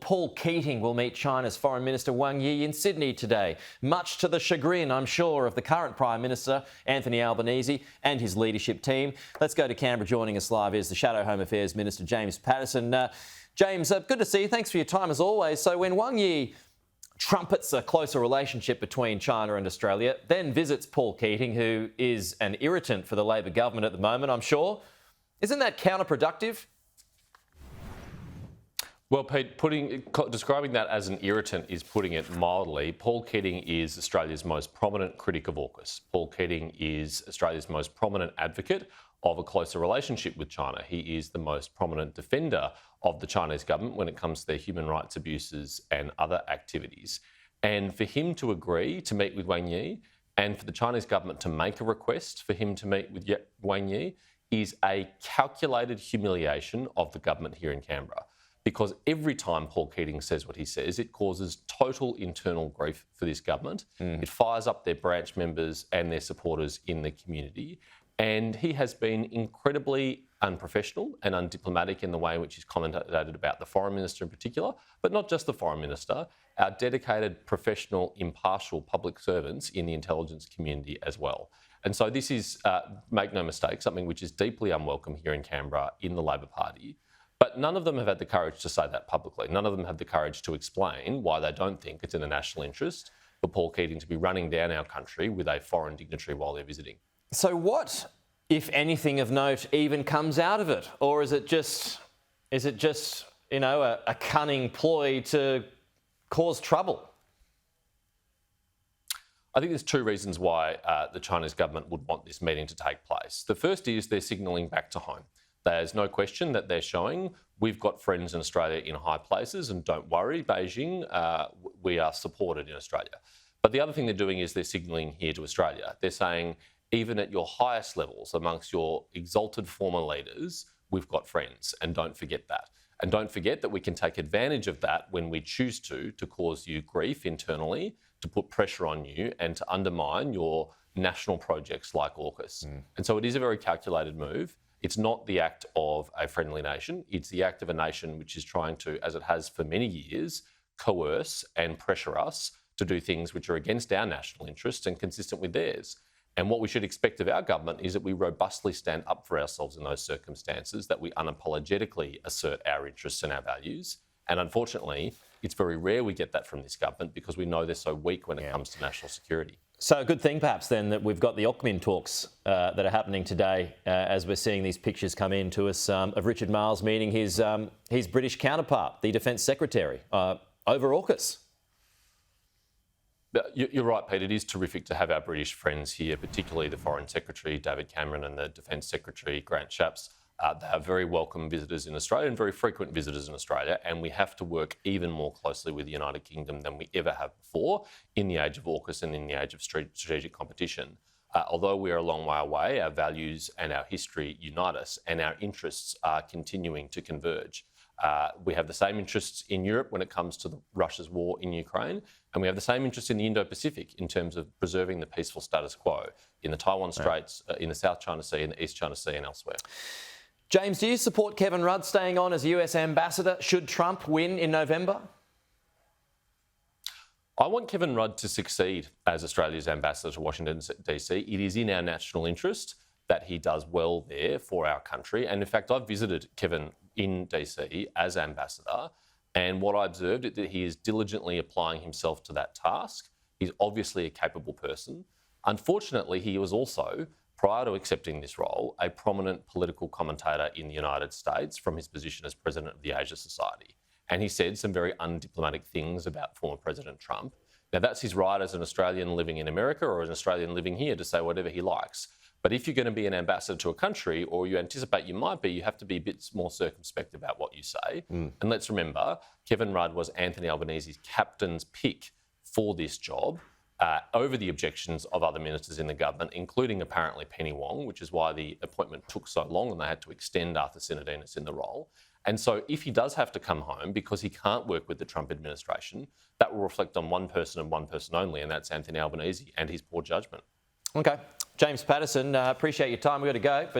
Paul Keating will meet China's Foreign Minister Wang Yi in Sydney today, much to the chagrin, I'm sure, of the current Prime Minister, Anthony Albanese, and his leadership team. Let's go to Canberra. Joining us live is the Shadow Home Affairs Minister, James Paterson. James, good to see you. Thanks for your time as always. So when Wang Yi trumpets a closer relationship between China and Australia, then visits Paul Keating, who is an irritant for the Labor government at the moment, I'm sure, isn't that counterproductive? Well, Pete, describing that as an irritant is putting it mildly. Paul Keating is Australia's most prominent critic of AUKUS. Paul Keating is Australia's most prominent advocate of a closer relationship with China. He is the most prominent defender of the Chinese government when it comes to their human rights abuses and other activities. And for him to agree to meet with Wang Yi and for the Chinese government to make a request for him to meet with Wang Yi is a calculated humiliation of the government here in Canberra. Because every time Paul Keating says what he says, it causes total internal grief for this government. It fires up their branch members and their supporters in the community. And he has been incredibly unprofessional and undiplomatic in the way in which he's commented about the Foreign Minister in particular, but not just the Foreign Minister, our dedicated, professional, impartial public servants in the intelligence community as well. And so this is, make no mistake, something which is deeply unwelcome here in Canberra in the Labor Party. But none of them have had the courage to say that publicly. None of them have the courage to explain why they don't think it's in the national interest for Paul Keating to be running down our country with a foreign dignitary while they're visiting. So what, if anything of note, even comes out of it? Or is it just you know, a cunning ploy to cause trouble? I think there's two reasons why the Chinese government would want this meeting to take place. The first is they're signalling back to home. There's no question that they're showing we've got friends in Australia in high places, and don't worry, Beijing, we are supported in Australia. But the other thing they're doing is they're signalling here to Australia. They're saying, even at your highest levels, amongst your exalted former leaders, we've got friends, and don't forget that. And don't forget that we can take advantage of that when we choose to cause you grief internally, to put pressure on you and to undermine your national projects like AUKUS. And so it is a very calculated move. It's not the act of a friendly nation. It's the act of a nation which is trying to, as it has for many years, coerce and pressure us to do things which are against our national interests and consistent with theirs. And what we should expect of our government is that we robustly stand up for ourselves in those circumstances, that we unapologetically assert our interests and our values. And unfortunately, it's very rare we get that from this government because we know they're so weak when it comes to national security. So a good thing perhaps then that we've got the UNWelcomed talks that are happening today as we're seeing these pictures come in to us of Richard Marles meeting his British counterpart, the Defence Secretary, over AUKUS. You're right, Pete. It is terrific to have our British friends here, particularly the Foreign Secretary, David Cameron, and the Defence Secretary, Grant Shapps. They are very welcome visitors in Australia and very frequent visitors in Australia, and we have to work even more closely with the United Kingdom than we ever have before in the age of AUKUS and in the age of strategic competition. Although we are a long way away, our values and our history unite us, and our interests are continuing to converge. We have the same interests in Europe when it comes to Russia's war in Ukraine, and we have the same interests in the Indo-Pacific in terms of preserving the peaceful status quo in the Taiwan Straits, in the South China Sea, in the East China Sea and elsewhere. James, do you support Kevin Rudd staying on as US ambassador should Trump win in November? I want Kevin Rudd to succeed as Australia's ambassador to Washington DC. It is in our national interest that he does well there for our country. And in fact, I've visited Kevin in DC as ambassador, and what I observed is that he is diligently applying himself to that task. He's obviously a capable person. Unfortunately, he was also, prior to accepting this role, a prominent political commentator in the United States from his position as president of the Asia Society. And he said some very undiplomatic things about former President Trump. Now, that's his right as an Australian living in America or an Australian living here to say whatever he likes. But if you're going to be an ambassador to a country, or you anticipate you might be, you have to be a bit more circumspect about what you say. And let's remember, Kevin Rudd was Anthony Albanese's captain's pick for this job, over the objections of other ministers in the government, including apparently Penny Wong, which is why the appointment took so long and they had to extend Arthur Sinodinos in the role. And so if he does have to come home because he can't work with the Trump administration, that will reflect on one person and one person only, and that's Anthony Albanese and his poor judgment. Okay. James Paterson, appreciate your time. We've got to go.